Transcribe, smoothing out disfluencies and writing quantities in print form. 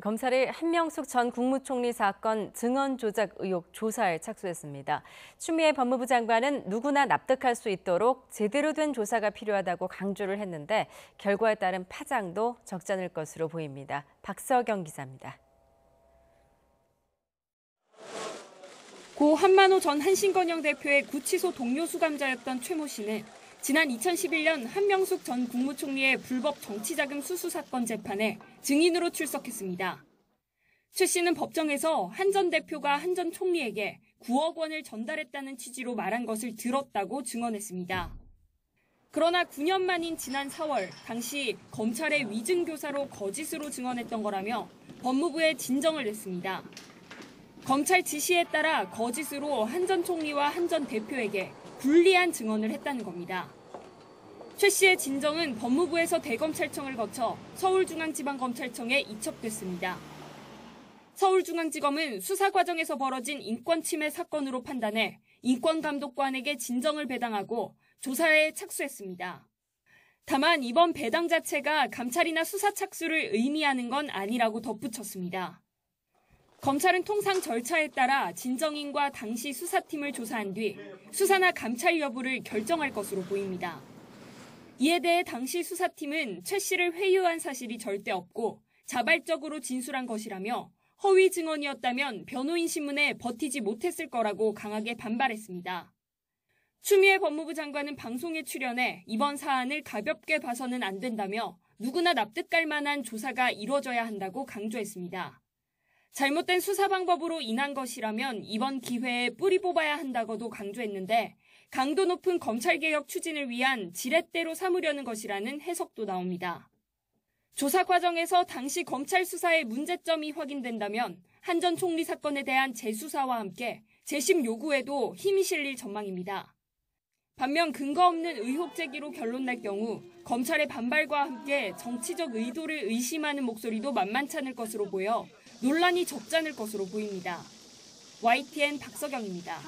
검찰이 한명숙 전 국무총리 사건 증언 조작 의혹 조사에 착수했습니다. 추미애 법무부 장관은 누구나 납득할 수 있도록 제대로 된 조사가 필요하다고 강조를 했는데 결과에 따른 파장도 적지 않을 것으로 보입니다. 박서경 기자입니다. 고 한만호 전 한신건영 대표의 구치소 동료 수감자였던 최모 씨는 지난 2011년 한명숙 전 국무총리의 불법 정치자금 수수 사건 재판에 증인으로 출석했습니다. 최 씨는 법정에서 한 전 대표가 한 전 총리에게 9억 원을 전달했다는 취지로 말한 것을 들었다고 증언했습니다. 그러나 9년 만인 지난 4월 당시 검찰의 위증교사로 거짓으로 증언했던 거라며 법무부에 진정을 냈습니다. 검찰 지시에 따라 거짓으로 한 전 총리와 한 전 대표에게 불리한 증언을 했다는 겁니다. 최 씨의 진정은 법무부에서 대검찰청을 거쳐 서울중앙지방검찰청에 이첩됐습니다. 서울중앙지검은 수사 과정에서 벌어진 인권침해 사건으로 판단해 인권감독관에게 진정을 배당하고 조사에 착수했습니다. 다만 이번 배당 자체가 감찰이나 수사 착수를 의미하는 건 아니라고 덧붙였습니다. 검찰은 통상 절차에 따라 진정인과 당시 수사팀을 조사한 뒤 수사나 감찰 여부를 결정할 것으로 보입니다. 이에 대해 당시 수사팀은 최 씨를 회유한 사실이 절대 없고 자발적으로 진술한 것이라며 허위 증언이었다면 변호인 신문에 버티지 못했을 거라고 강하게 반발했습니다. 추미애 법무부 장관은 방송에 출연해 이번 사안을 가볍게 봐서는 안 된다며 누구나 납득할 만한 조사가 이뤄져야 한다고 강조했습니다. 잘못된 수사 방법으로 인한 것이라면 이번 기회에 뿌리 뽑아야 한다고도 강조했는데 강도 높은 검찰개혁 추진을 위한 지렛대로 삼으려는 것이라는 해석도 나옵니다. 조사 과정에서 당시 검찰 수사의 문제점이 확인된다면 한 전 총리 사건에 대한 재수사와 함께 재심 요구에도 힘이 실릴 전망입니다. 반면 근거 없는 의혹 제기로 결론날 경우 검찰의 반발과 함께 정치적 의도를 의심하는 목소리도 만만찮을 것으로 보여 논란이 적잖을 것으로 보입니다. YTN 박서경입니다.